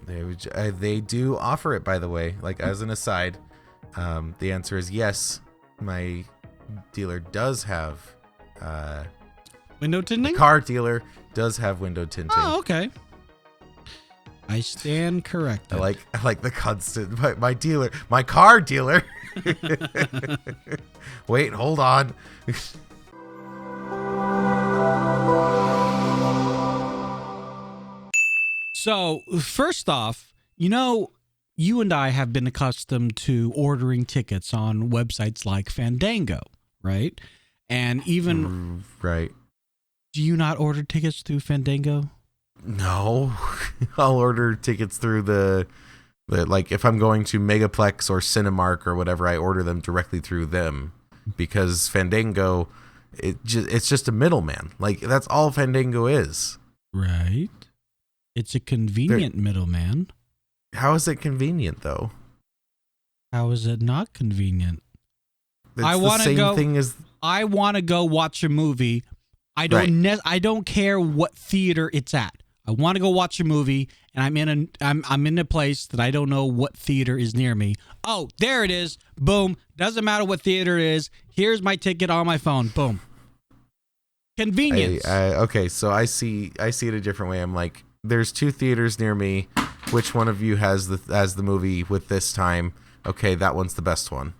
They do offer it, by the way. Like, as an aside, the answer is yes. My dealer does have window tinting. The car dealer does have window tinting. Oh, okay. I stand corrected. I like the constant. My car dealer. Wait, hold on. So, first off, you and I have been accustomed to ordering tickets on websites like Fandango, right? And even... Right. Do you not order tickets through Fandango? No. I'll order tickets through the like, if I'm going to Megaplex or Cinemark or whatever, I order them directly through them, because Fandango, it's just a middleman. Like, that's all Fandango is. Right. It's a convenient middleman. How is it convenient, though? How is it not convenient? It's the same thing as... I want to go watch a movie. I don't care what theater it's at. I want to go watch a movie, and I'm in a place that I don't know what theater is near me. Oh, there it is. Boom. Doesn't matter what theater it is. Here's my ticket on my phone. Boom. Convenience. Okay, so I see it a different way. I'm like, there's 2 theaters near me. Which one of you has the movie with this time? Okay, that one's the best one.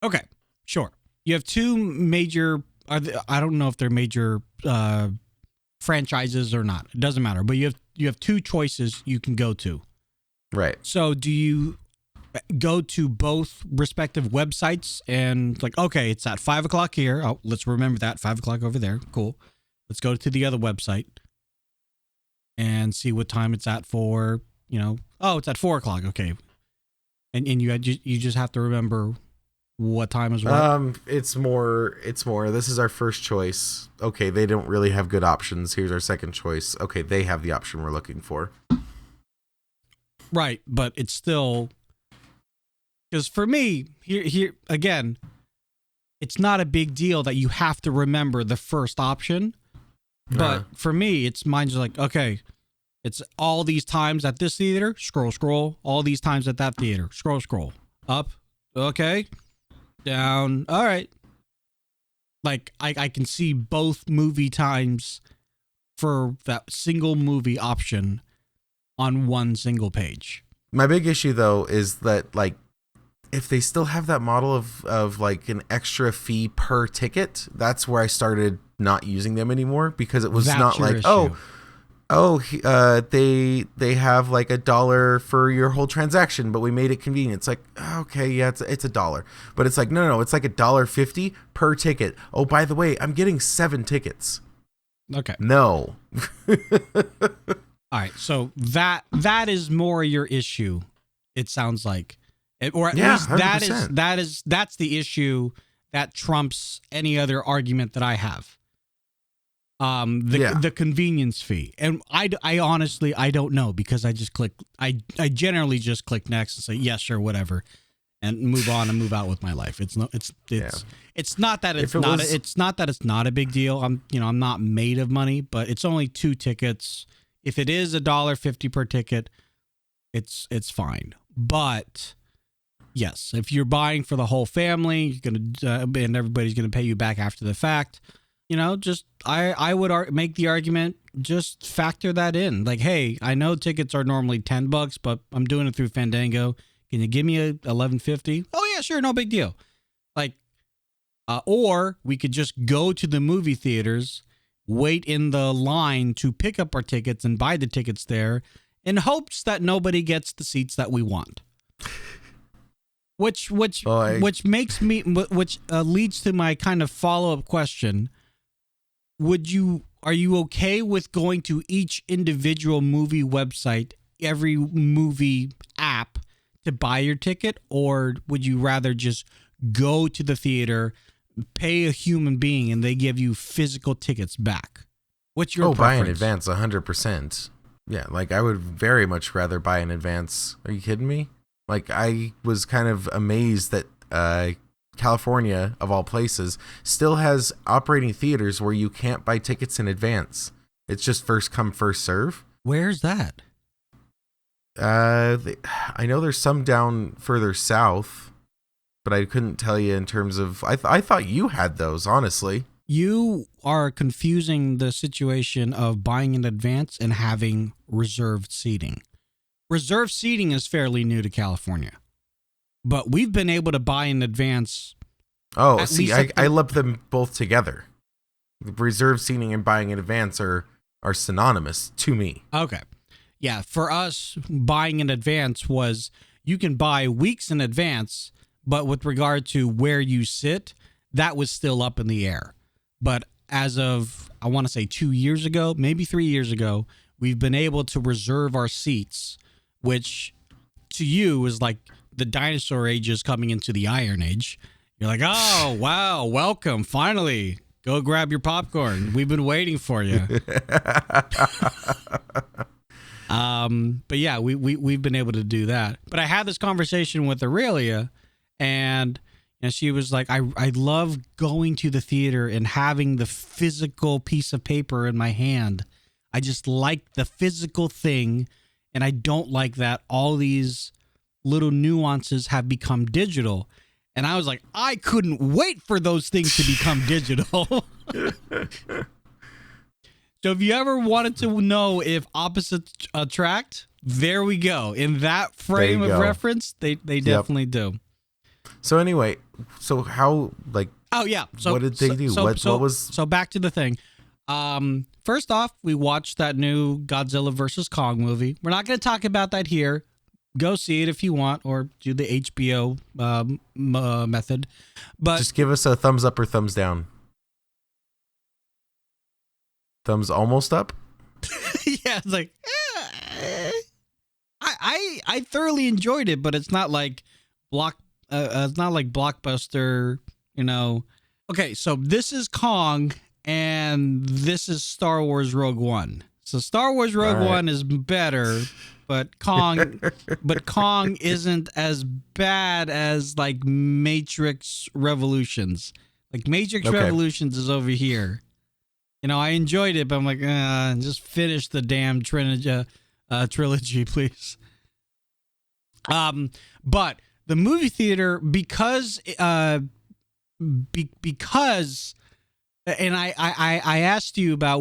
Okay, sure. You have 2 major... I don't know if they're major franchises or not. It doesn't matter. But you have 2 choices you can go to. Right. So do you go to both respective websites and like, okay, it's at 5 o'clock here. Oh, let's remember that 5 o'clock over there. Cool. Let's go to the other website and see what time it's at for. Oh, it's at 4 o'clock. Okay. And you just have to remember what time is what? It's more, this is our first choice. Okay, they don't really have good options. Here's our second choice. Okay, they have the option we're looking for. Right, but it's still... Because for me, here again, it's not a big deal that you have to remember the first option. But for me, mine's like, okay, it's all these times at this theater, scroll. All these times at that theater, scroll. Up, okay. Down. All right. Like, I can see both movie times for that single movie option on one single page. My big issue, though, is that, like, if they still have that model of like an extra fee per ticket, that's where I started not using them anymore, because it was not like, issue. They have like $1 for your whole transaction, but we made it convenient. It's like, okay, yeah, it's $1, but it's like, no, it's like $1.50 per ticket. Oh, by the way, I'm getting 7 tickets. Okay. No. All right. So that is more your issue. It sounds like, or at least 100%. That's the issue that trumps any other argument that I have. The convenience fee. And I honestly, I don't know, because I just click, I generally just click next and say, yes, sure, whatever, and move on and move out with my life. It's not that it's not a big deal. I'm not made of money, but it's only 2 tickets. If it is $1.50 per ticket, it's fine. But yes, if you're buying for the whole family, you're gonna and everybody's gonna pay you back after the fact. Just I would make the argument, just factor that in. Like, hey, I know tickets are normally $10, but I'm doing it through Fandango. Can you give me a $11.50? Oh yeah, sure, no big deal. Like, or we could just go to the movie theaters, wait in the line to pick up our tickets and buy the tickets there, in hopes that nobody gets the seats that we want. Which leads to my kind of follow-up question. Are you okay with going to each individual movie website, every movie app, to buy your ticket, or would you rather just go to the theater, pay a human being, and they give you physical tickets back? What's your preference? Buy in advance, 100%. Yeah, like, I would very much rather buy in advance. Are you kidding me? Like, I was kind of amazed that California, of all places, still has operating theaters where you can't buy tickets in advance. It's just first come, first serve. Where's that? I know there's some down further south, but I couldn't tell you in terms of. I thought you had those, honestly. You are confusing the situation of buying in advance and having reserved seating. Reserved seating is fairly new to California, but we've been able to buy in advance. Oh, see, I lump them both together. Reserved seating and buying in advance are synonymous to me. Okay. Yeah, for us, buying in advance was you can buy weeks in advance, but with regard to where you sit, that was still up in the air. But as of, I want to say 2 years ago, maybe 3 years ago, we've been able to reserve our seats, which to you is like the dinosaur age is coming into the Iron Age. You're like, oh, wow, welcome, finally. Go grab your popcorn. We've been waiting for you. But yeah, we've been able to do that. But I had this conversation with Aurelia, and she was like, I love going to the theater and having the physical piece of paper in my hand. I just like the physical thing, and I don't like that all these little nuances have become digital. And I was like, I couldn't wait for those things to become digital. So if you ever wanted to know if opposites attract, there we go. In that frame of reference, they definitely do. So anyway, so how, like, oh yeah, so what did they do? What was? So back to the thing. First off, we watched that new Godzilla versus Kong movie. We're not going to talk about that here. Go see it if you want, or do the HBO method. But just give us a thumbs up or thumbs down. Thumbs almost up. Yeah, it's like I thoroughly enjoyed it, but it's not like it's not like Blockbuster, Okay, so this is Kong, and this is Star Wars Rogue One. So Star Wars Rogue One is better, but Kong isn't as bad as like Matrix Revolutions. Like Matrix Revolutions is over here. I enjoyed it, but I'm like, just finish the damn trilogy, please. But the movie theater, because, and I asked you about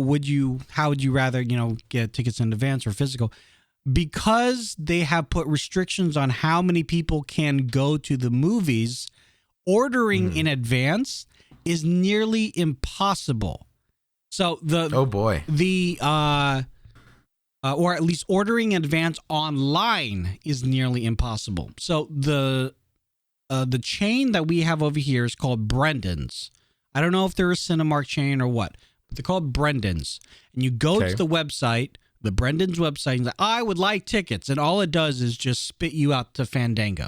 how would you rather, get tickets in advance or physical? Because they have put restrictions on how many people can go to the movies, ordering in advance is nearly impossible. So or at least ordering in advance online is nearly impossible. So the chain that we have over here is called Brendan's. I don't know if they're a Cinemark chain or what, but they're called Brendan's. And you go to the website, the Brendan's website, and say, I would like tickets. And all it does is just spit you out to Fandango.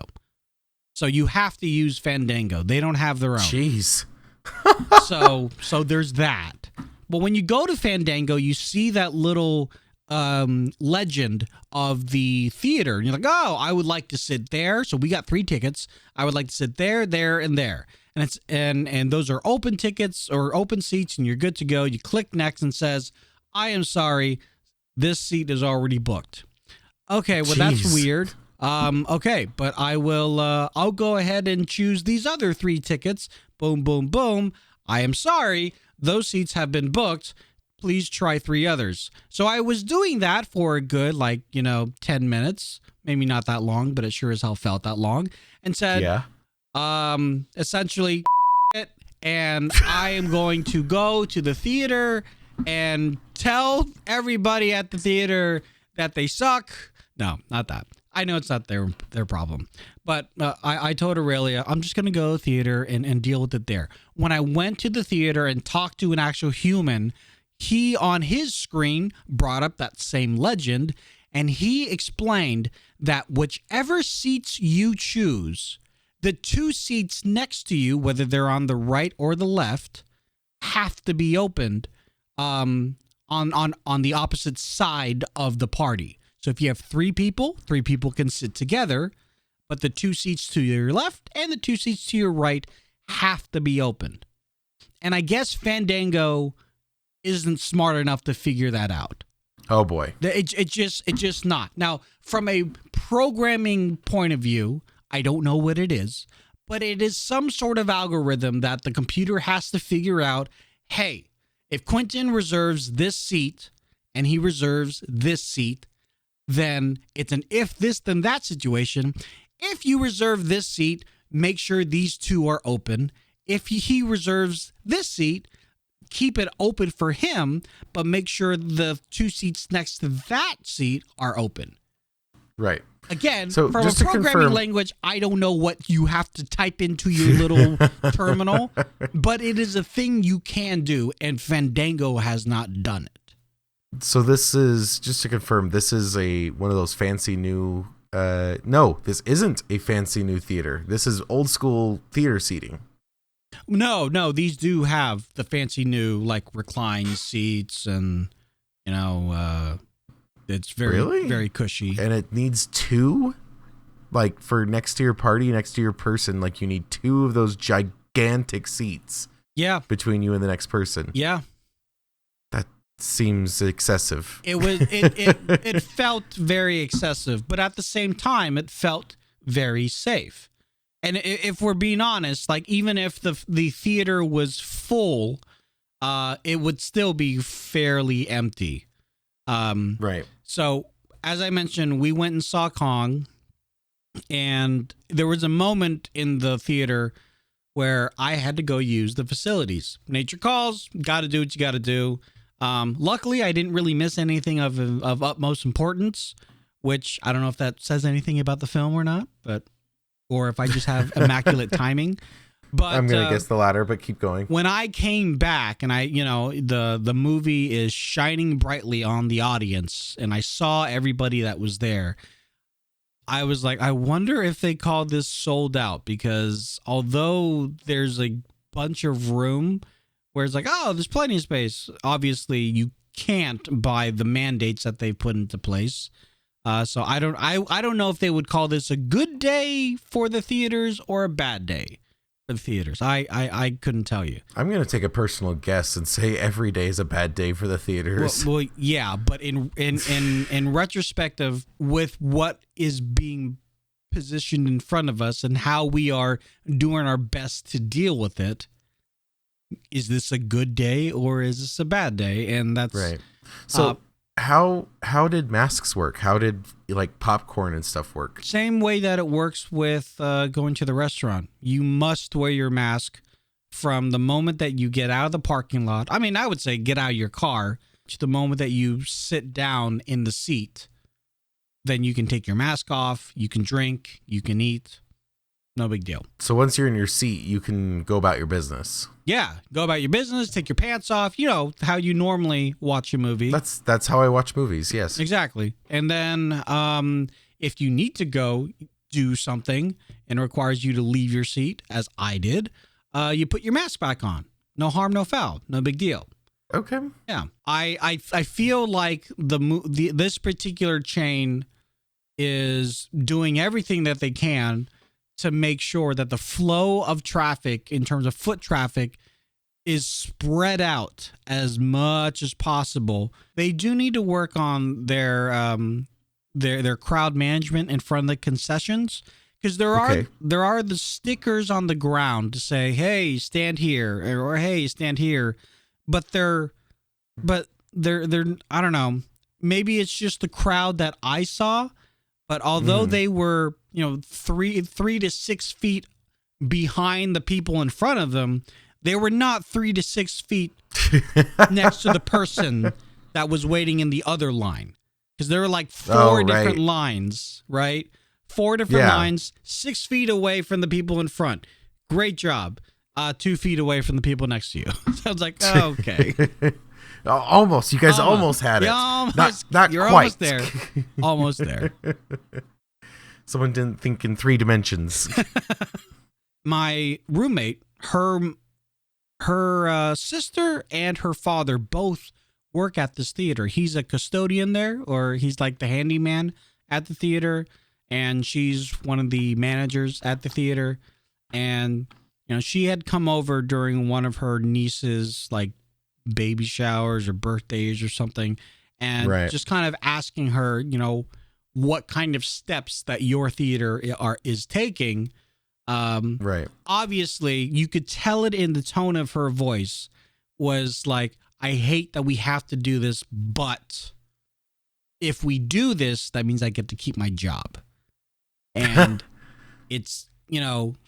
So you have to use Fandango. They don't have their own. Jeez. So there's that. But when you go to Fandango, you see that little legend of the theater. And you're like, oh, I would like to sit there. So we got 3 tickets. I would like to sit there, there, and there. And it's and those are open tickets or open seats, and you're good to go. You click next and says, I am sorry, this seat is already booked. Okay, well, that's weird. Okay, but I'll go ahead and choose these other 3 tickets. Boom, boom, boom. I am sorry, those seats have been booked. Please try 3 others. So I was doing that for a good, 10 minutes. Maybe not that long, but it sure as hell felt that long. And said, essentially, and I am going to go to the theater and tell everybody at the theater that they suck. No, not that. I know it's not their problem. But I told Aurelia, I'm just going to go to the theater and deal with it there. When I went to the theater and talked to an actual human, he on his screen brought up that same legend, and he explained that whichever seats you choose, the 2 seats next to you, whether they're on the right or the left, have to be opened on the opposite side of the party. So if you have 3 people can sit together, but the 2 seats to your left and the 2 seats to your right have to be opened. And I guess Fandango isn't smart enough to figure that out. Oh boy. It's just not. Now, from a programming point of view, I don't know what it is, but it is some sort of algorithm that the computer has to figure out, hey, if Quinnton reserves this seat and he reserves this seat, then it's an if this then that situation. If you reserve this seat, make sure these two are open. If he reserves this seat, keep it open for him, but make sure the two seats next to that seat are open. Right. Again, So from a just to programming confirm, language, I don't know what you have to type into your little terminal, but it is a thing you can do, and Fandango has not done it. so this is, just to confirm, this is one of those fancy new, no, this isn't a fancy new theater. This is old school theater seating. No, these do have the fancy new, like, recline seats, and, you know, it's very cushy. And it needs two? Like, for next to your party, next to your person, like, you need two of those gigantic seats. Yeah. Between you and the next person. Yeah. That seems excessive. It felt very excessive, but at the same time, it felt very safe. And if we're being honest, like, even if the theater was full, it would still be fairly empty. Right. So, as I mentioned, we went and saw Kong, and there was a moment in the theater where I had to go use the facilities. Nature calls, got to do what you got to do. Luckily, I didn't really miss anything of utmost importance, which I don't know if that says anything about the film or not, or if I just have immaculate timing. But I'm going to guess the latter, but keep going. When I came back and the movie is shining brightly on the audience and I saw everybody that was there, I was like, I wonder if they called this sold out, because although there's a bunch of room where it's like, oh, there's plenty of space, obviously you can't by the mandates that they've put into place. So I don't know if they would call this a good day for the theaters or a bad day for the theaters. I couldn't tell you. I'm going to take a personal guess and say every day is a bad day for the theaters. Well, yeah, but in retrospective, with what is being positioned in front of us and how we are doing our best to deal with it, is this a good day or is this a bad day? And that's right. So how did masks work? How did, like, popcorn and stuff work? Same way that it works with going to the restaurant. You must wear your mask from the moment that you get out of the parking lot. I mean, I would say get out of your car to the moment that you sit down in the seat. Then you can take your mask off. You can drink. You can eat. No big deal. So once you're in your seat, you can go about your business. Yeah, go about your business, take your pants off, you know, how you normally watch a movie. That's how I watch movies, yes. Exactly. And then if you need to go do something and it requires you to leave your seat, as I did, you put your mask back on. No harm, no foul. No big deal. Okay. Yeah. I feel like this particular chain is doing everything that they can to make sure that the flow of traffic in terms of foot traffic is spread out as much as possible. They do need to work on their crowd management in front of the concessions, because there are the stickers on the ground to say, hey, stand here, or hey, stand here, but they're I don't know, maybe it's just the crowd that I saw, but although they were, you know, 3 to 6 feet behind the people in front of them, they were not 3 to 6 feet next to the person that was waiting in the other line, because there were like four different lines, right? 4 different lines, 6 feet away from the people in front. Great job. 2 feet away from the people next to you. So I was like, oh, okay. Almost. You guys almost had it. Not you're quite. almost there. Almost there. Someone didn't think in 3 dimensions. My roommate, her sister and her father both work at this theater. He's a custodian there, or he's like the handyman at the theater, and she's one of the managers at the theater. And you know, she had come over during one of her niece's like baby showers or birthdays or something, and just kind of asking her, what kind of steps that your theater is taking. Obviously, you could tell it in the tone of her voice was like, I hate that we have to do this, but if we do this, that means I get to keep my job. And it's,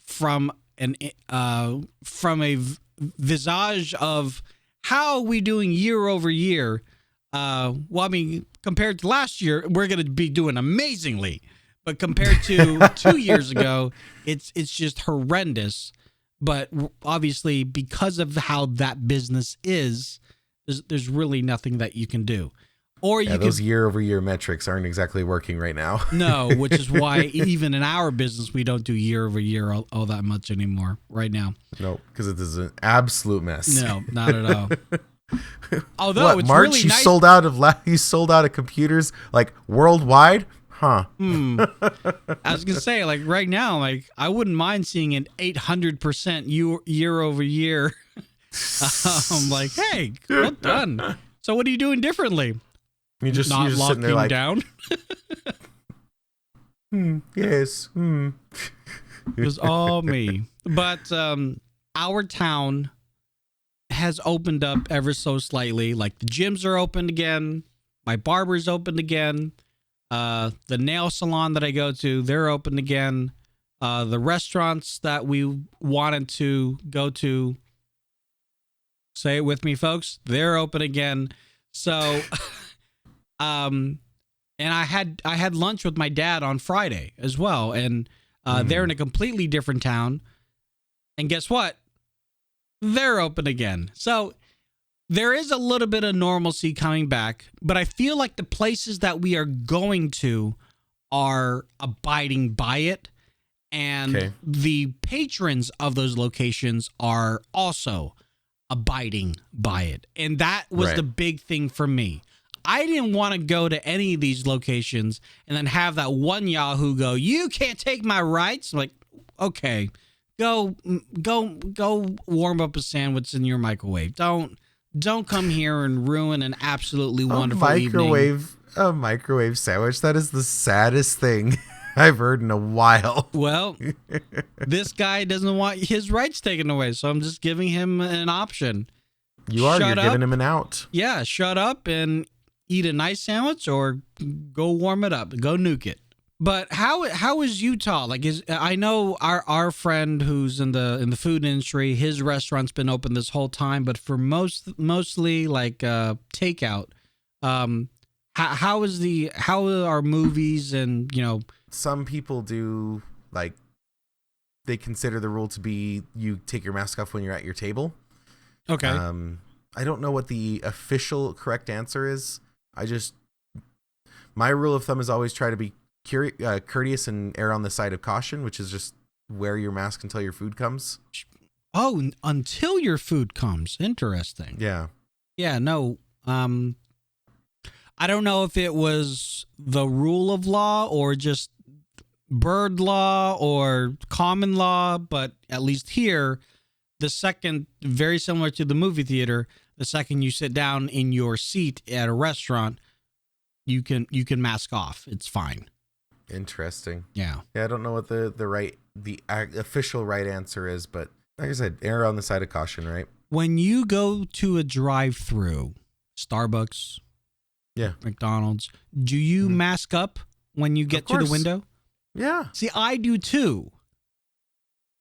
from a visage of how are we doing year over year? Compared to last year, we're going to be doing amazingly. But compared to 2 years ago, it's just horrendous. But obviously, because of how that business is, there's really nothing that you can do. Or those year-over-year metrics aren't exactly working right now. No, which is why even in our business, we don't do year-over-year all that much anymore right now. No, because it is an absolute mess. No, not at all. Although it's March, really you nice. You sold out of computers like worldwide? Huh. I was gonna say, like right now, like I wouldn't mind seeing an 800% year over year. I'm like, hey, well done. So what are you doing differently? You're just locking sitting there like, down. Yes. It was all me. But our town has opened up ever so slightly. Like the gyms are open again. My barber's open again. The nail salon that I go to, they're open again. The restaurants that we wanted to go to, say it with me, folks, they're open again. So, and I had lunch with my dad on Friday as well, and they're in a completely different town. And guess what? They're open again. So there is a little bit of normalcy coming back, but I feel like the places that we are going to are abiding by it. And the patrons of those locations are also abiding by it. And that was the big thing for me. I didn't want to go to any of these locations and then have that one Yahoo go, you can't take my rights. I'm like, okay, go warm up a sandwich in your microwave. Don't come here and ruin an absolutely wonderful evening. A microwave sandwich. That is the saddest thing I've heard in a while. Well, this guy doesn't want his rights taken away, so I'm just giving him an option. You're giving him an out. Yeah, shut up and eat a nice sandwich or go warm it up, go nuke it. But how is Utah? Like, I know our friend who's in the food industry, his restaurant's been open this whole time, but for mostly like takeout. How are movies and some people do, like, they consider the rule to be you take your mask off when you're at your table. Okay. I don't know what the official correct answer is. My rule of thumb is always try to be courteous and err on the side of caution, which is just wear your mask until your food comes. Oh, until your food comes. Interesting. Yeah. Yeah, no. I don't know if it was the rule of law or just bird law or common law, but at least here, the second, very similar to the movie theater, the second you sit down in your seat at a restaurant, you can mask off. It's fine. Interesting. Yeah. Yeah, I don't know what the official right answer is, but like I said, err on the side of caution, right? When you go to a drive-through, Starbucks, McDonald's, do you mask up when you get to the window? Yeah. See, I do too.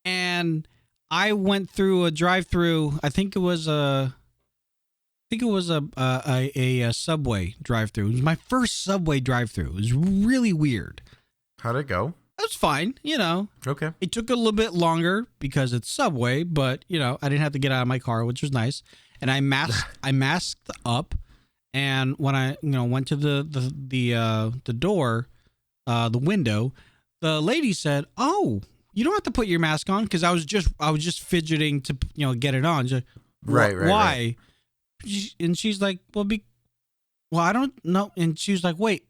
And I went through a drive-through. I think it was a Subway drive-through. It was my first Subway drive-through. It was really weird. How'd it go? It was fine, Okay. It took a little bit longer because it's Subway, but I didn't have to get out of my car, which was nice. And I masked up, and when I went to the door, the window, the lady said, "Oh, you don't have to put your mask on," because I was just fidgeting to get it on. Just, right. Why? And she's like, well, I don't know. And she was like, wait,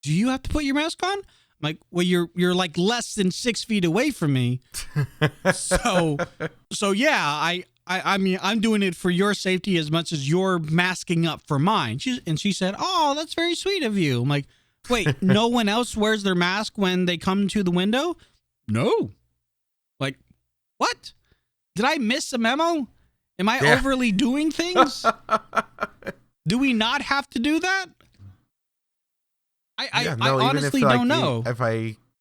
do you have to put your mask on? I'm like, well, you're like less than 6 feet away from me. So yeah, I mean, I'm doing it for your safety as much as you're masking up for mine. She said, oh, that's very sweet of you. I'm like, wait, no one else wears their mask when they come to the window? No. Like, what? Did I miss a memo? Am I overly doing things? Do we not have to do that? I honestly don't know.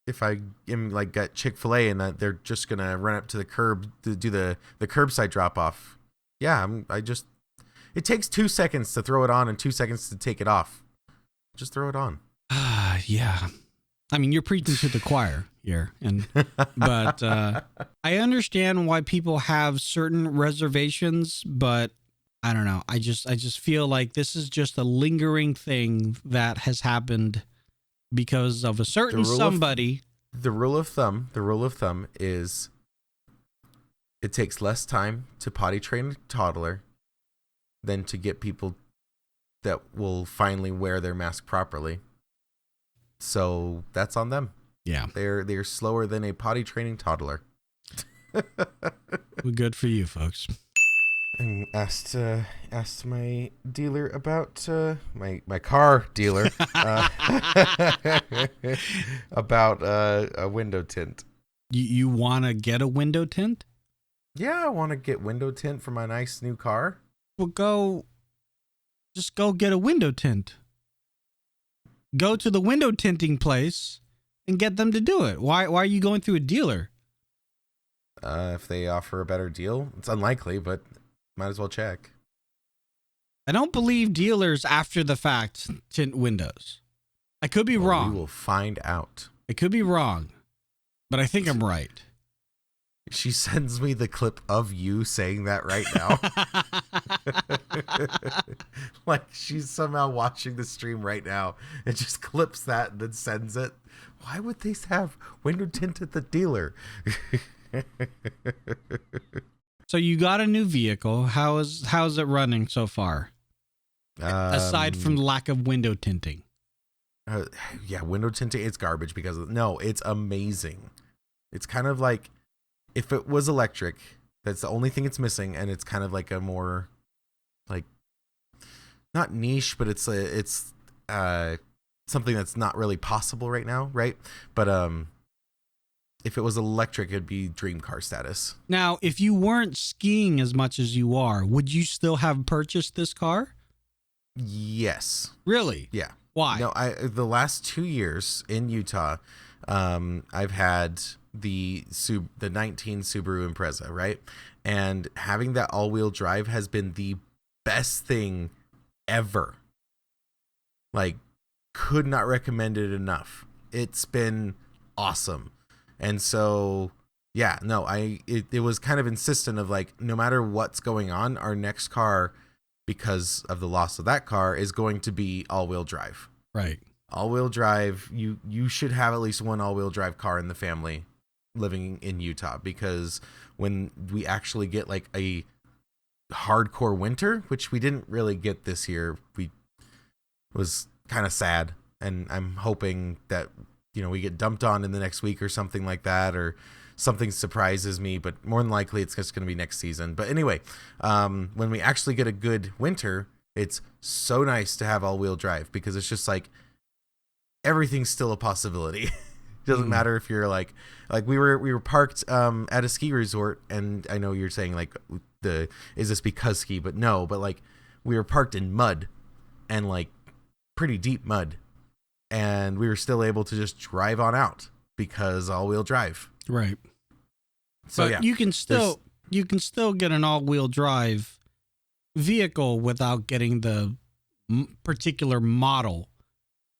If I am like got Chick-fil-A and they're just gonna run up to the curb to do the curbside drop off. Yeah, it takes 2 seconds to throw it on and 2 seconds to take it off. Just throw it on. Yeah. I mean, you're preaching to the choir here, but I understand why people have certain reservations, but I don't know. I just feel like this is just a lingering thing that has happened because of a certain somebody. The rule of thumb is it takes less time to potty train a toddler than to get people that will finally wear their mask properly. So that's on them. Yeah. They're slower than a potty training toddler. Well, good for you, folks. And asked my dealer about my car dealer about a window tint. You want to get a window tint? Yeah, I want to get window tint for my nice new car. Well, just go get a window tint. Go to the window tinting place and get them to do it. Why are you going through a dealer? If they offer a better deal, it's unlikely, but might as well check. I don't believe dealers after the fact tint windows. I could be wrong. We will find out. I could be wrong, but I think I'm right. She sends me the clip of you saying that right now. Like she's somehow watching the stream right now and just clips that and then sends it. Why would they have window tint at the dealer? So you got a new vehicle. How's it running so far? Aside from the lack of window tinting. Yeah, window tinting, it's garbage because it's amazing. It's kind of like if it was electric, that's the only thing it's missing, and it's kind of like a more like not niche, but it's something that's not really possible right now, right? But if it was electric, it'd be dream car status. Now, if you weren't skiing as much as you are, would you still have purchased this car? Yes. Really? Yeah. Why? No, the last 2 years in Utah, I've had the 19 Subaru Impreza, right? And having that all-wheel drive has been the best thing ever. Like, could not recommend it enough. It's been awesome. And so, yeah, no, it was kind of insistent of like, no matter what's going on, our next car, because of the loss of that car, is going to be all-wheel drive. Right. All-wheel drive, you should have at least one all-wheel drive car in the family living in Utah, because when we actually get like a hardcore winter, which we didn't really get this year, it was kind of sad, and I'm hoping that we get dumped on in the next week or something like that, or something surprises me, but more than likely it's just going to be next season. But anyway, when we actually get a good winter, it's so nice to have all-wheel drive, because it's just like everything's still a possibility. Doesn't matter if you're like we were parked at a ski resort, and I know you're saying like is this because ski, but no, but like we were parked in mud, and like pretty deep mud, and we were still able to just drive on out because all-wheel drive. Right. So but yeah, you can still get an all-wheel drive vehicle without getting the particular model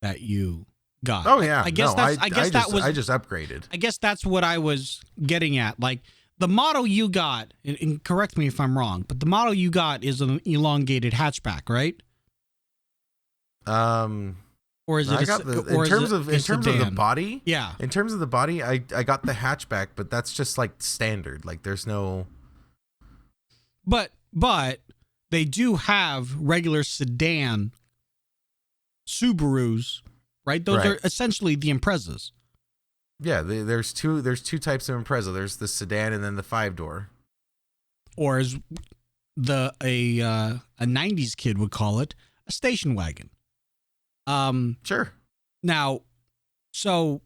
that you got. Oh yeah. I just upgraded. I guess that's what I was getting at. Like the model you got, and correct me if I'm wrong, but the model you got is an elongated hatchback, right? Or is it in terms of the body? Yeah. In terms of the body, I got the hatchback, but that's just like standard. Like there's no. But they do have regular sedan Subarus, right? Those are essentially the Imprezas. Yeah, there's two types of Impreza. There's the sedan and then the 5-door. or as a 90s kid would call it, a station wagon. Sure. Now, so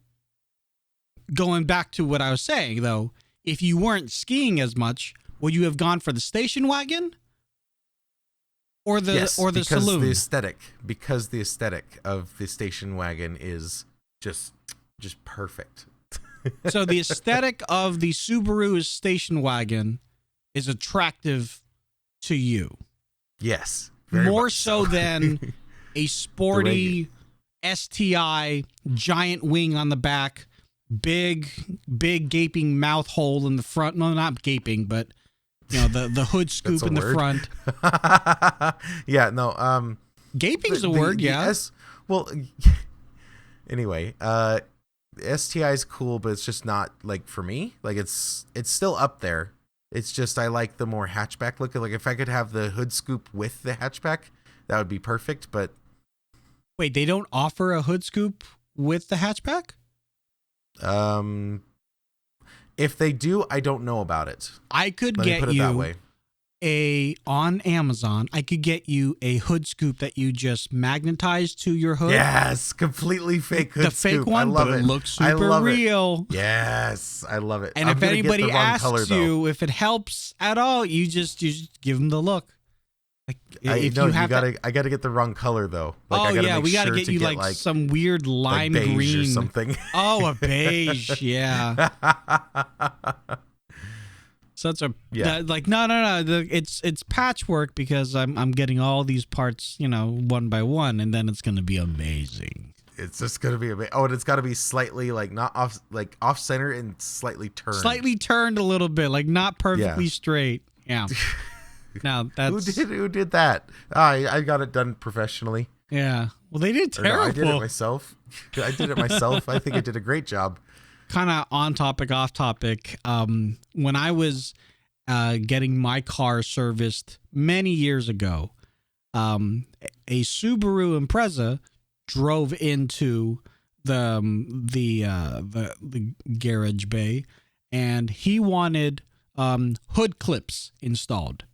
going back to what I was saying, though, if you weren't skiing as much, would you have gone for the station wagon or the saloon? Because the aesthetic of the station wagon is just perfect. So the aesthetic of the Subaru station wagon is attractive to you. Yes. More so than a sporty STI giant wing on the back, big gaping mouth hole in the front. No, not gaping, but the hood scoop in the front. Yeah, no. Gaping's a word, yeah. Anyway, STI is cool, but it's just not like for me. Like it's still up there. It's just I like the more hatchback look. Like if I could have the hood scoop with the hatchback, that would be perfect. But wait, they don't offer a hood scoop with the hatchback? If they do, I don't know about it. I could get you on Amazon. I could get you a hood scoop that you just magnetize to your hood. Yes, completely fake hood scoop. The fake one, but it looks super real. Yes, I love it. And if anybody asks you if it helps at all, you just give them the look. I gotta get the wrong color though. Like, we gotta get you like some weird lime beige green or something. Oh, a beige, yeah. So it's no. It's patchwork because I'm getting all these parts, one by one, and then it's gonna be amazing. It's just gonna be amazing. Oh, and it's gotta be slightly not off center and slightly turned. Slightly turned a little bit, like not perfectly straight. Yeah. Now that's who did that? I got it done professionally. Yeah. Well, they did terrible. No, I did it myself. I think I did a great job. Kind of on topic, off topic. When I was getting my car serviced many years ago, a Subaru Impreza drove into the garage bay, and he wanted hood clips installed.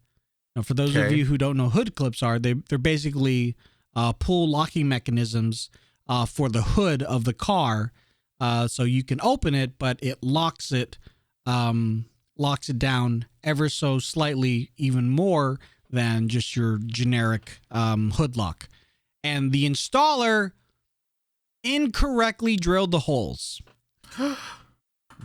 Now, for those of you who don't know hood clips are, they're basically pull locking mechanisms for the hood of the car, so you can open it, but it locks it down ever so slightly, even more than just your generic hood lock. And the installer incorrectly drilled the holes.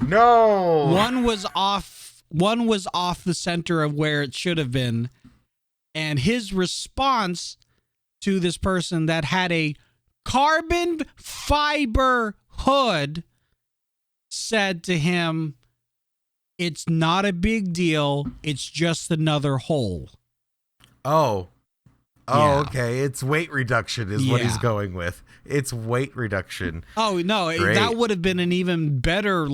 No. One was off the center of where it should have been. And his response to this person that had a carbon fiber hood said to him, "It's not a big deal. It's just another hole." Oh, Yeah. Okay. It's weight reduction is what he's going with. It's weight reduction. Oh, no. Great. That would have been an even better,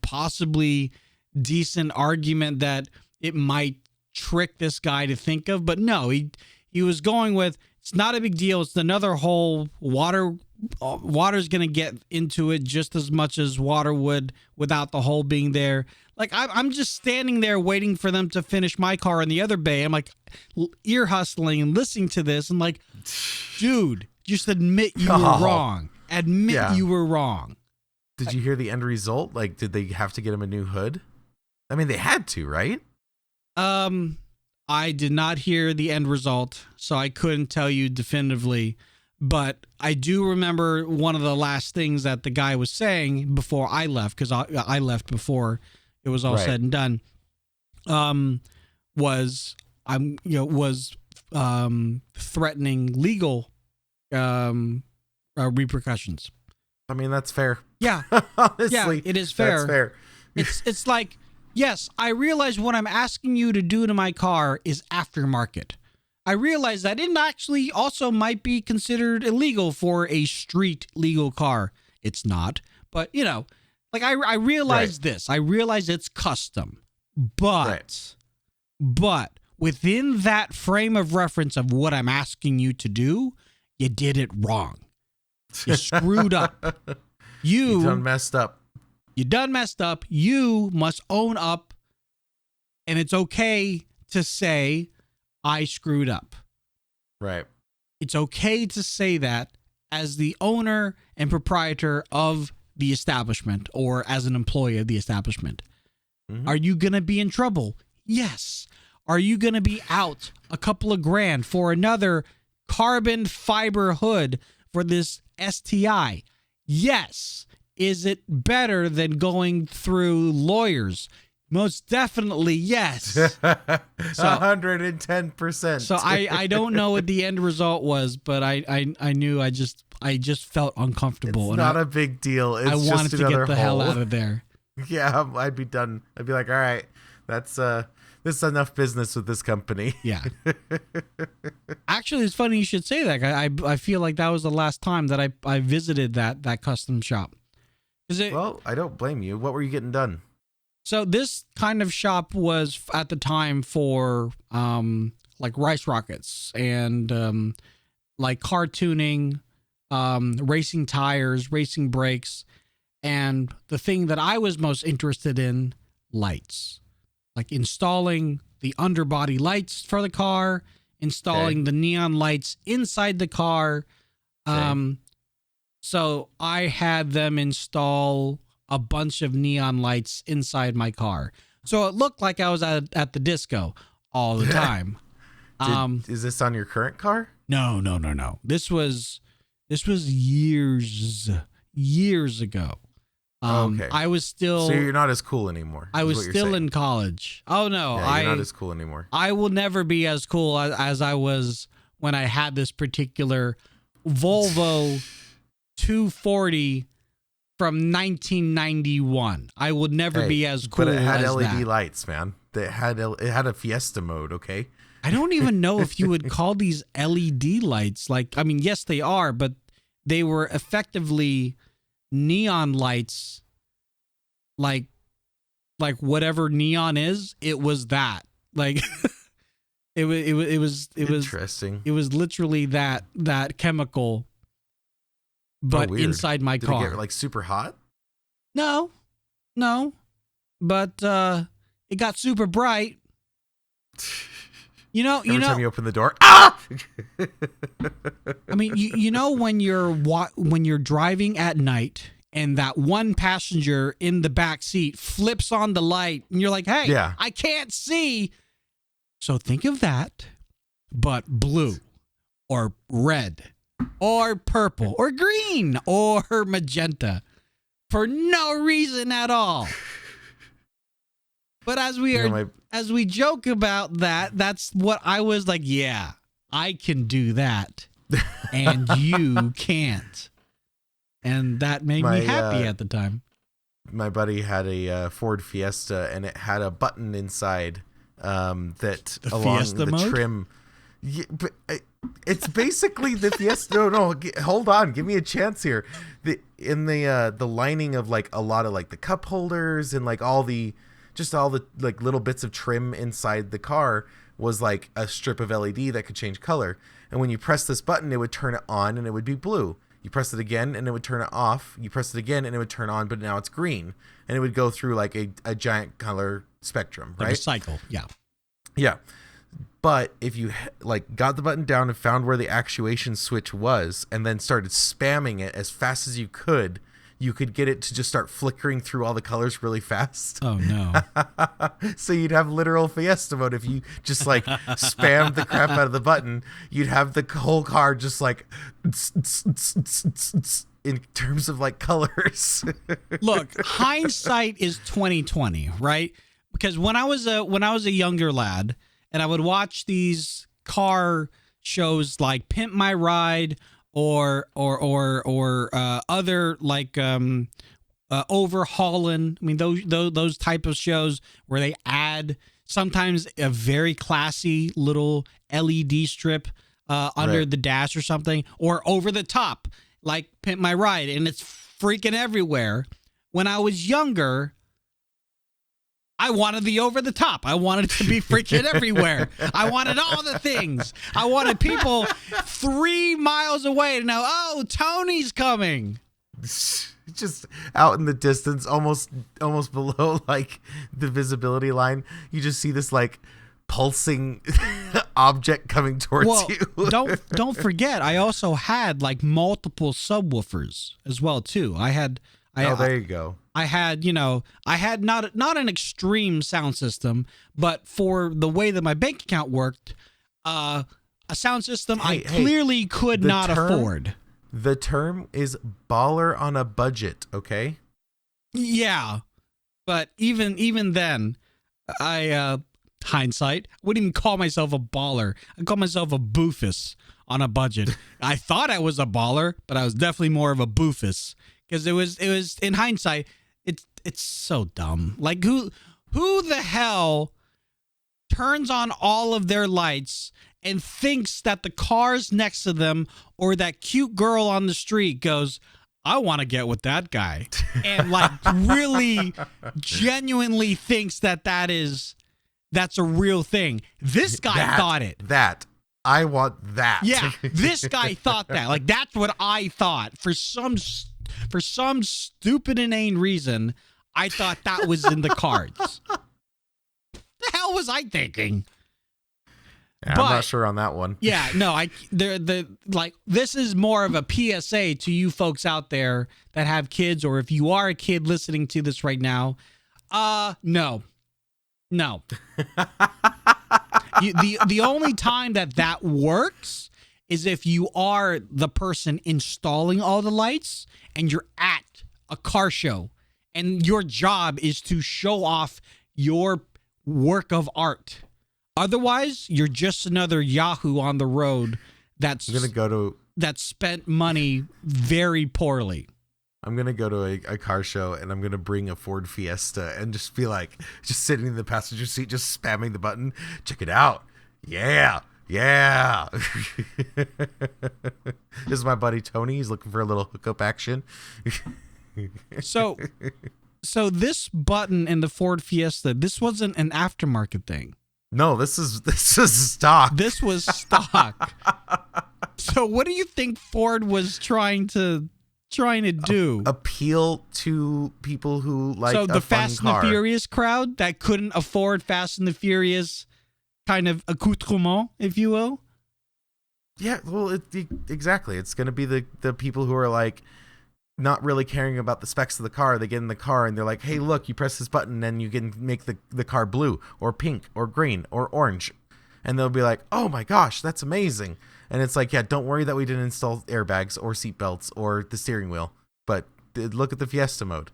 possibly decent argument that it might trick this guy to think of. But no, he was going with, it's not a big deal. It's another hole. Water's going to get into it just as much as water would without the hole being there. I'm just standing there waiting for them to finish my car in the other bay. I'm like ear hustling and listening to this. And dude, just admit you were wrong. You were wrong. Did you hear the end result? Did they have to get him a new hood? I mean, they had to, right? I did not hear the end result, so I couldn't tell you definitively. But I do remember one of the last things that the guy was saying before I left, because I left before it was all said and done. Was threatening legal repercussions. I mean, that's fair. Yeah, honestly, it is fair. That's fair. It's like, yes, I realize what I'm asking you to do to my car is aftermarket. I realize that it actually also might be considered illegal for a street legal car. It's not, but I realize this. I realize it's custom, but within that frame of reference of what I'm asking you to do, you did it wrong. You screwed up. You done messed up. You done messed up. You must own up, and it's okay to say I screwed up. Right. It's okay to say that as the owner and proprietor of the establishment or as an employee of the establishment. Mm-hmm. Are you going to be in trouble? Yes. Are you going to be out a couple of grand for another carbon fiber hood for this STI? Yes. Is it better than going through lawyers? Most definitely, yes. So, 110%. So I don't know what the end result was, but I knew I just felt uncomfortable. It's not a big deal. It's I wanted just to another get the hole. hell out of there. Yeah, I'd be done. I'd be like, all right, that's this is enough business with this company. Yeah. Actually, it's funny you should say that. I feel like that was the last time that I visited that custom shop. Well, I don't blame you. What were you getting done? So this kind of shop was at the time for like rice rockets and like car tuning, racing tires, racing brakes, and the thing that I was most interested in, lights. Like installing the underbody lights for the car, installing the neon lights inside the car. So I had them install a bunch of neon lights inside my car. So it looked like I was at the disco all the time. Is this on your current car? No. This was years ago. Okay. I was still. So you're not as cool anymore. I was still in college. Oh no, yeah, you're not as cool anymore. I will never be as cool as I was when I had this particular Volvo 240 from 1991. I would never be as cool. But it had as LED that. lights, man. It had a Fiesta mode. Okay. I don't even know if you would call these LED lights. Like, I mean, yes, they are, but they were effectively neon lights. Like whatever neon is, it was that. Like, it was interesting. It was literally that chemical. But inside my car. Did it get like super hot? No. But it got super bright. Every time you open the door, ah! I mean, you know when you're driving at night and that one passenger in the back seat flips on the light and you're like, "Hey, yeah. I can't see." So think of that, but blue or red or purple or green or magenta for no reason at all. But as we joke about that, that's what I was like, yeah, I can do that. And you can't. And that made me happy at the time. My buddy had a Ford Fiesta and it had a button inside that the along Fiesta the mode? trim. Yeah, but it's basically the Fiesta. No, hold on. Give me a chance here. The lining of like a lot of like the cup holders and like all the like little bits of trim inside the car was like a strip of LED that could change color. And when you press this button, it would turn it on and it would be blue. You press it again and it would turn it off. You press it again and it would turn on, but now it's green. And it would go through like a giant color spectrum, right? Like a cycle, yeah. Yeah. But if you like got the button down and found where the actuation switch was and then started spamming it as fast as you could get it to just start flickering through all the colors really fast. Oh, no. So you'd have literal Fiesta mode. If you just like spammed the crap out of the button, you'd have the whole car just like in terms of like colors. Look, hindsight is 2020, right? Because when I was a younger lad and I would watch these car shows like Pimp My Ride or other like Overhauling. I mean those type of shows where they add sometimes a very classy little LED strip under the dash or something, or over the top like Pimp My Ride, and it's freaking everywhere. When I was younger, I wanted the over the top. I wanted it to be freaking everywhere. I wanted all the things. I wanted people 3 miles away to know, oh, Tony's coming. Just out in the distance, almost below like the visibility line, you just see this like pulsing object coming towards you. don't forget, I also had like multiple subwoofers as well too. There you go. I had not an extreme sound system, but for the way that my bank account worked, a sound system I clearly could not afford. The term is baller on a budget, okay? Yeah. But even then, hindsight, wouldn't even call myself a baller. I call myself a boofus on a budget. I thought I was a baller, but I was definitely more of a boofus. Because it was in hindsight, it's so dumb. Like who the hell turns on all of their lights and thinks that the cars next to them or that cute girl on the street goes, I want to get with that guy, and like really genuinely thinks that's a real thing. This guy thought it. I want that. Yeah, this guy thought that. Like that's what I thought. For some stupid inane reason, I thought that was in the cards. The hell was I thinking? Yeah, I'm not sure on that one. Yeah, no, this is more of a PSA to you folks out there that have kids, or if you are a kid listening to this right now, no. The only time that works is if you are the person installing all the lights and you're at a car show and your job is to show off your work of art. Otherwise, you're just another Yahoo on the road that spent money very poorly. I'm going to go to a car show and I'm going to bring a Ford Fiesta and just be like, just sitting in the passenger seat, just spamming the button. Check it out. Yeah. This is my buddy Tony. He's looking for a little hookup action. So this button in the Ford Fiesta, this wasn't an aftermarket thing. No, this is stock. This was stock. So what do you think Ford was trying to do? Appeal to people who like the Fast and the car. Furious crowd that couldn't afford Fast and the Furious kind of accoutrement, if you will? Yeah, well, exactly. It's going to be the people who are like not really caring about the specs of the car. They get in the car and they're like, hey, look, you press this button and you can make the car blue or pink or green or orange. And they'll be like, oh my gosh, that's amazing. And it's like, yeah, don't worry that we didn't install airbags or seat belts or the steering wheel. But look at the Fiesta mode.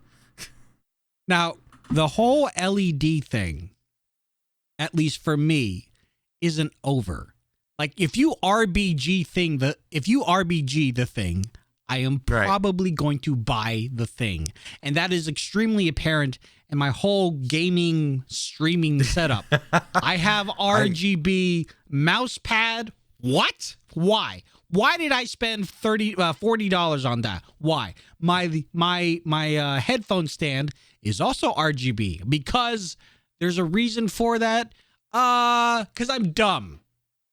Now, the whole LED thing, at least for me, isn't over. Like if you RBG the thing, I am probably going to buy the thing. And that is extremely apparent in my whole gaming streaming setup. I have RGB mouse pad. What? Why? Why did I spend $40 on that? Why? My headphone stand is also RGB because there's a reason for that. Because I'm dumb.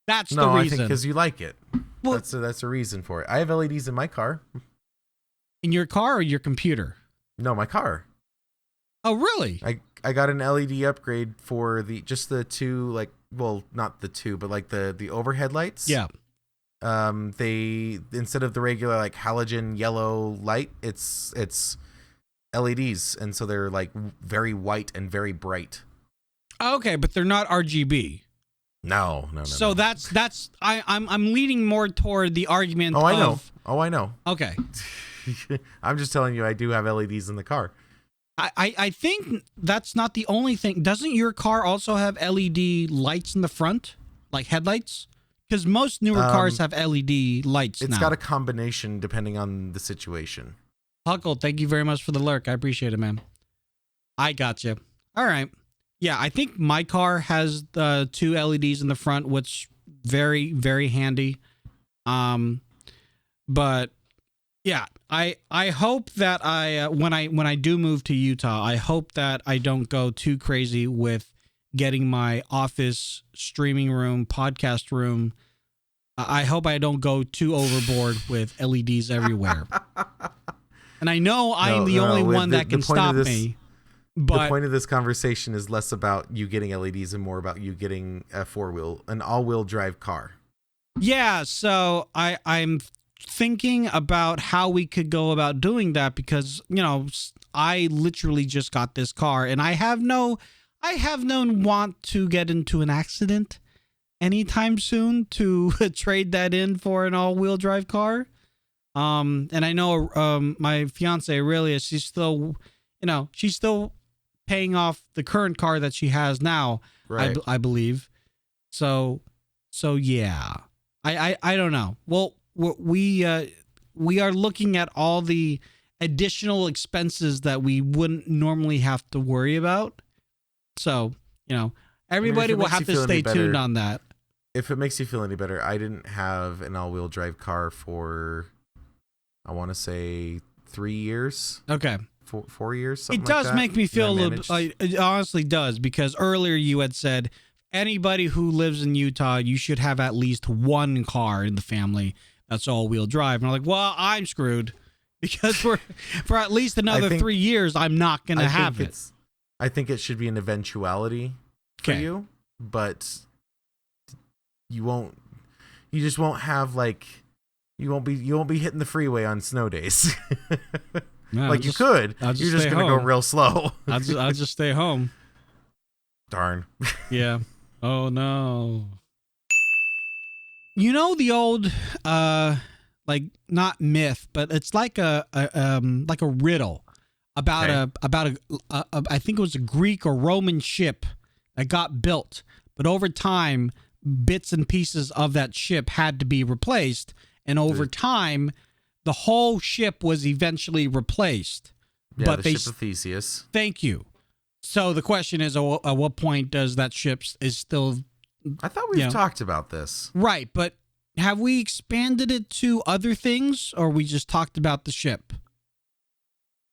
That's the reason. No, I think because you like it. Well, that's a reason for it. I have LEDs in my car. In your car or your computer? No, my car. Oh, really? I got an LED upgrade for the two, like, well, not the two, but like the overhead lights. Yeah. They, instead of the regular like halogen yellow light, it's LEDs, and so they're like very white and very bright. Okay, but they're not RGB. No. So that's I'm leaning more toward the argument. Oh, I know. Okay. I'm just telling you, I do have LEDs in the car. I think that's not the only thing. Doesn't your car also have LED lights in the front, like headlights? Because most newer cars have LED lights now. It's got a combination depending on the situation. Huckle, thank you very much for the lurk. I appreciate it, man. I got you. All right. Yeah, I think my car has the two LEDs in the front, which very, very handy. But yeah, I hope that when I do move to Utah, I hope that I don't go too crazy with getting my office streaming room, podcast room. I hope I don't go too overboard with LEDs everywhere. And I know I'm the only one that can stop me. But point of this conversation is less about you getting LEDs and more about you getting an all-wheel drive car. yeah, so I'm thinking about how we could go about doing that because, I literally just got this car and I have no want to get into an accident anytime soon to trade that in for an all-wheel drive car. And I know my fiance Aurelia, she's still paying off the current car that she has now, Right. I believe. So yeah. I don't know. Well, we are looking at all the additional expenses that we wouldn't normally have to worry about. So, everybody will have to stay tuned on that. If it makes you feel any better, I didn't have an all-wheel drive car for, I want to say 3 years. Okay. 4 years, something It does like that. make me feel a little bit, it honestly does, because earlier you had said anybody who lives in Utah, you should have at least one car in the family that's all-wheel drive. And I'm like, well, I'm screwed because for at least another 3 years, I'm not going to have it. I think it should be an eventuality for you, but you just won't have you won't be hitting the freeway on snow days. No, you could. You're just going to go real slow. I'll just stay home. Darn. Yeah. Oh no. The old not myth, but it's like a riddle about I think it was a Greek or Roman ship that got built, but over time bits and pieces of that ship had to be replaced, and over time the whole ship was eventually replaced. Yeah, but the ship of Theseus. Thank you. So the question is, at what point does that ship is still? I thought we've talked about this. Right, but have we expanded it to other things, or we just talked about the ship?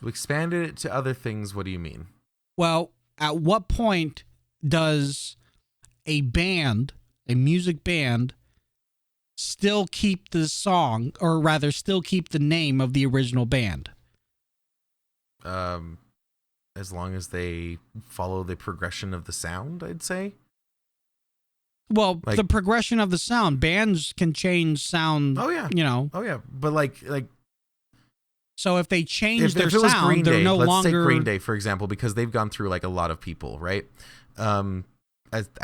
We expanded it to other things. What do you mean? Well, at what point does a music band, still keep the song, or rather still keep the name of the original band? As long as they follow the progression of the sound, I'd say. Well, the progression of the sound, bands can change sound. Oh yeah. Oh yeah. But so if they change their if it was sound, Green they're Day, no let's longer. take Green Day, for example, because they've gone through a lot of people, right? I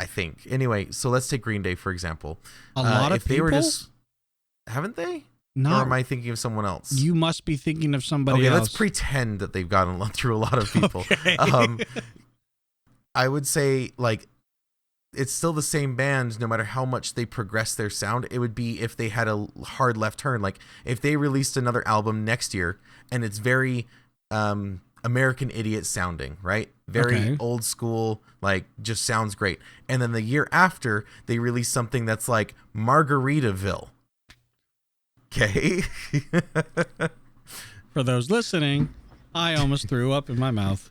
think. Anyway, so let's take Green Day, for example. A lot of if people? they were just, haven't they? No. Or am I thinking of someone else? You must be thinking of somebody else. Okay, let's pretend that they've gotten through a lot of people. Okay. I would say, it's still the same band no matter how much they progress their sound. It would be if they had a hard left turn. If they released another album next year and it's very American Idiot sounding, right? Very old school, just sounds great. And then the year after, they release something that's like Margaritaville. Okay. For those listening, I almost threw up in my mouth.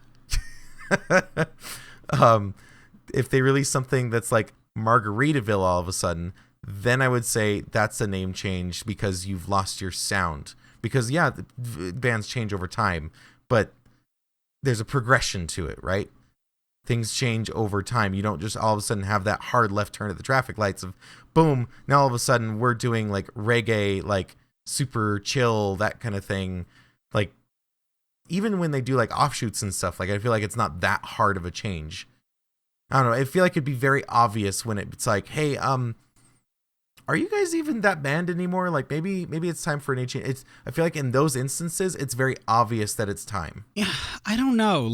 If they release something that's like Margaritaville all of a sudden, then I would say that's a name change because you've lost your sound. Because the bands change over time, but there's a progression to it, right? Things change over time. You don't just all of a sudden have that hard left turn at the traffic lights of boom. Now all of a sudden we're doing reggae, super chill, that kind of thing. Even when they do offshoots and stuff, I feel like it's not that hard of a change. I don't know. I feel like it'd be very obvious when it's hey, are you guys even that band anymore? Maybe it's time for an change. I feel like in those instances, it's very obvious that it's time. Yeah, I don't know.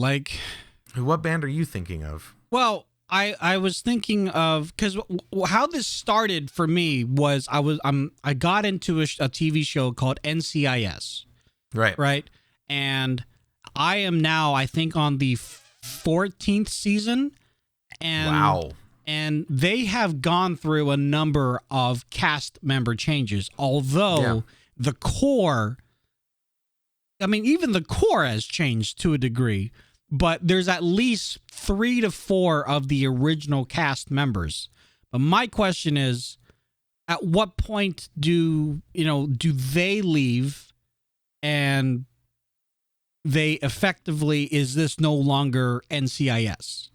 What band are you thinking of? Well, I was thinking of, because how this started for me was I got into a TV show called NCIS. Right. And I am now, I think, on the 14th season. And wow. And they have gone through a number of cast member changes, although the core, even the core has changed to a degree, but there's at least 3 to 4 of the original cast members. But my question is, at what point do they leave and they effectively, is this no longer NCIS?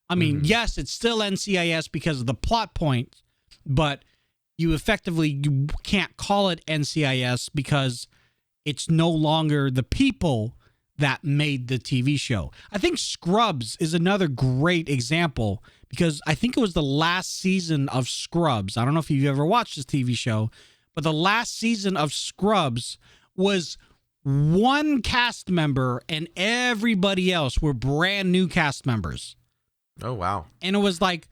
I mean, yes, it's still NCIS because of the plot point, but you can't call it NCIS because it's no longer the people that made the TV show. I think Scrubs is another great example because I think it was the last season of Scrubs. I don't know if you've ever watched this TV show, but the last season of Scrubs was one cast member and everybody else were brand new cast members. Oh, wow. And it was like,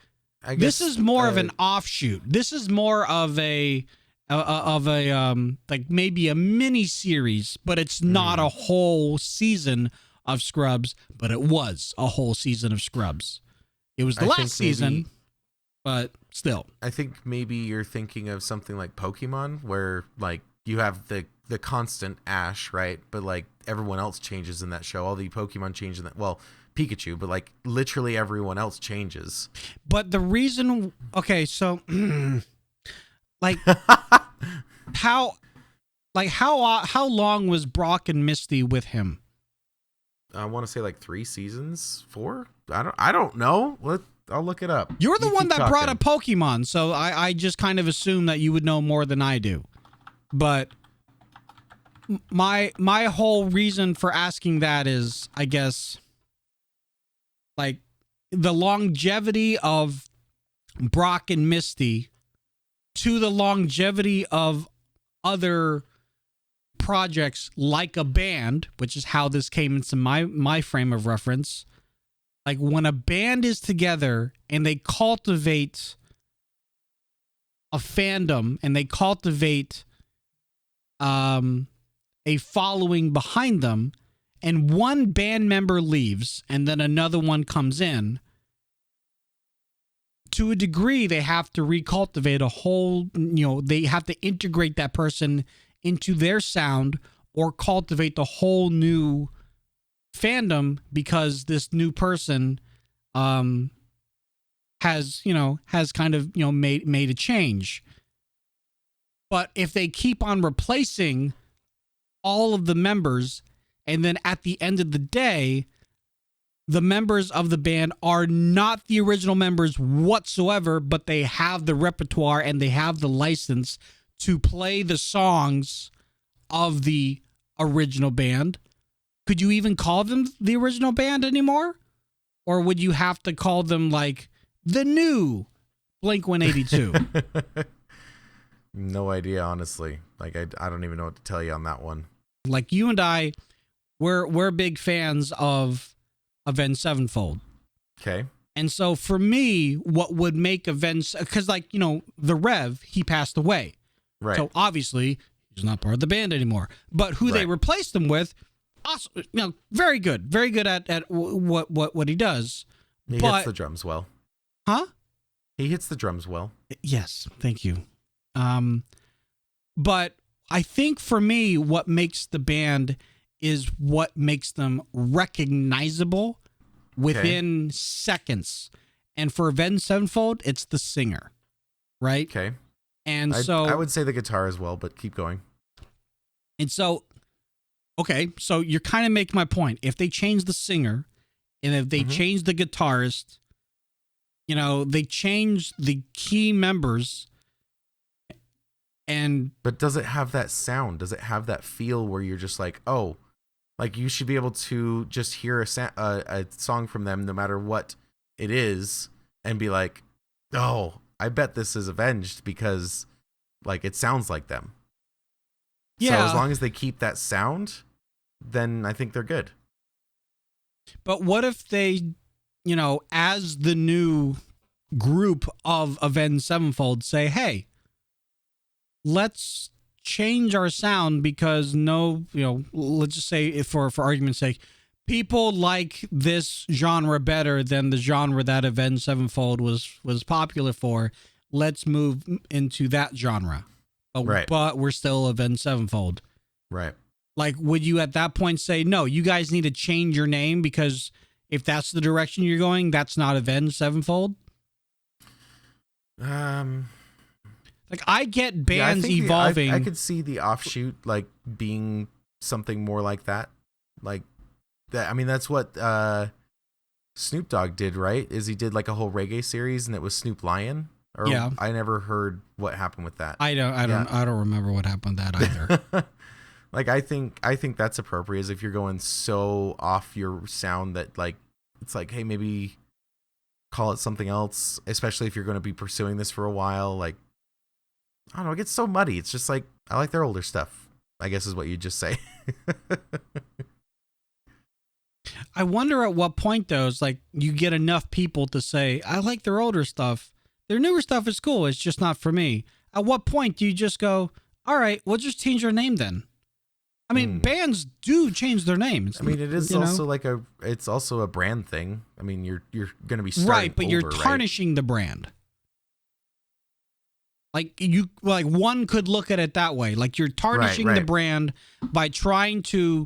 this is more of an offshoot. This is more of a like maybe a mini series, but it's not a whole season of Scrubs, but it was a whole season of Scrubs. It was the last season, but still. I think maybe you're thinking of something like Pokemon, where like you have the constant Ash, right? But like everyone else changes in that show. All the Pokemon change in that. Well, Pikachu, but like literally everyone else changes. But the reason, okay, so like how long was Brock and Misty with him? I want to say like 3 seasons, 4. I don't know. I'll look it up. You're the one that brought up Pokemon, so I just kind of assume that you would know more than I do. But my whole reason for asking that is, I guess, like the longevity of Brock and Misty to the longevity of other projects like a band, which is how this came into my frame of reference. Like when a band is together and they cultivate a fandom and they cultivate a following behind them, and one band member leaves and then another one comes in, to a degree, they have to recultivate a whole, they have to integrate that person into their sound or cultivate the whole new fandom because this new person has kind of, made a change. But if they keep on replacing all of the members, and then at the end of the day, the members of the band are not the original members whatsoever, but they have the repertoire and they have the license to play the songs of the original band. Could you even call them the original band anymore? Or would you have to call them like the new Blink-182? No idea, honestly. Like I don't even know what to tell you on that one. Like you and I, we're big fans of Avenged Sevenfold. Okay. And so for me, what would make Avenged, because like, the Rev, he passed away. Right. So obviously he's not part of the band anymore. But who they replaced him with, awesome, very good. Very good at what he does. He hits the drums well. Huh? He hits the drums well. Yes, thank you. But I think for me, what makes the band is what makes them recognizable within seconds. And for Avenged Sevenfold, it's the singer, right? Okay. And I would say the guitar as well, but keep going. And so, okay, so you're kind of making my point. If they change the singer, and if they change the guitarist, they change the key members. But does it have that sound? Does it have that feel where you're just like, oh, like you should be able to just hear a song from them no matter what it is and be like, oh, I bet this is Avenged because like it sounds like them. Yeah. So as long as they keep that sound, then I think they're good. But what if they, as the new group of Avenged Sevenfold say, hey, let's change our sound because let's just say if for argument's sake, people like this genre better than the genre that Avenged Sevenfold was popular for. Let's move into that genre. But we're still Avenged Sevenfold. Right. Like, would you at that point say, no, you guys need to change your name because if that's the direction you're going, that's not Avenged Sevenfold? Like, I get bands evolving. I could see the offshoot like being something more like that. Like that's what Snoop Dogg did, right? Is he did like a whole reggae series and it was Snoop Lion? Or Yeah. I never heard what happened with that. I don't remember what happened with that either. Like I think that's appropriate, is if you're going so off your sound that like it's like, hey, maybe call it something else, especially if you're going to be pursuing this for a while. Like, I don't know, it gets so muddy. It's just like, I like their older stuff, I guess is what you just say. I wonder at what point, though, it's like you get enough people to say, I like their older stuff. Their newer stuff is cool. It's just not for me. At what point do you just go, all right, we'll just change our name then? I mean, bands do change their names. I mean, it is also like it's also a brand thing. I mean, you're going to be starting right, but over, you're tarnishing the brand. Like one could look at it that way. Like you're tarnishing the brand by trying to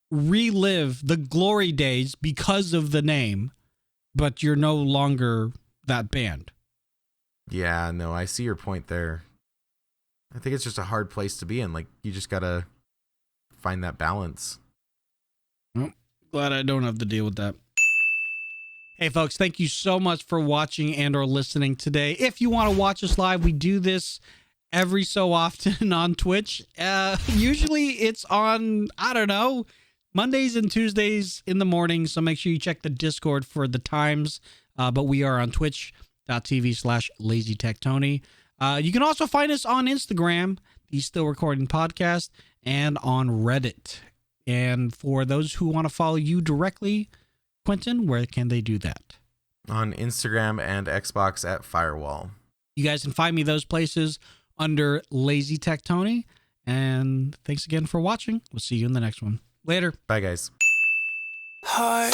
relive the glory days because of the name, but you're no longer that band. Yeah, no, I see your point there. I think it's just a hard place to be in. Like, you just got to find that balance. Well, glad I don't have to deal with that. Hey, folks, thank you so much for watching and or listening today. If you want to watch us live, we do this every so often on Twitch. Usually it's on, I don't know, Mondays and Tuesdays in the morning, so make sure you check the Discord for the times. But we are on twitch.tv/LazyTechTony. You can also find us on Instagram, the Still Recording Podcast, and on Reddit. And for those who want to follow you directly, Quinnton, where can they do that? On Instagram and Xbox at Firewall. You guys can find me those places under Lazy Tech Tony. And thanks again for watching. We'll see you in the next one. Later. Bye, guys. Heart.